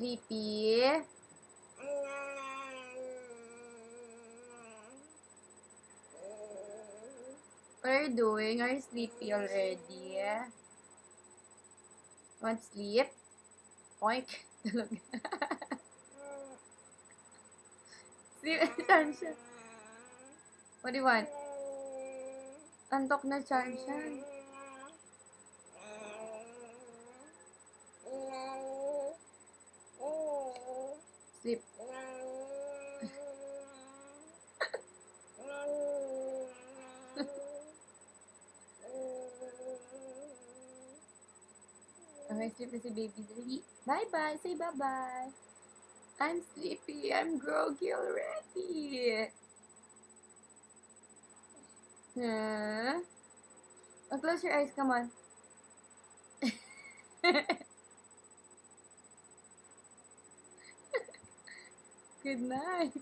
Sleepy? What are you doing? Are you sleepy already? Want sleep? Oink. Tulog. Sleep. Saan siya? What do you want? Antok na saan siya? Sleep. Okay, sleep na si baby. Dali. Bye-bye. Say bye-bye. I'm sleepy. I'm groggy already. Huh? Oh, close your eyes. Come on. Good night.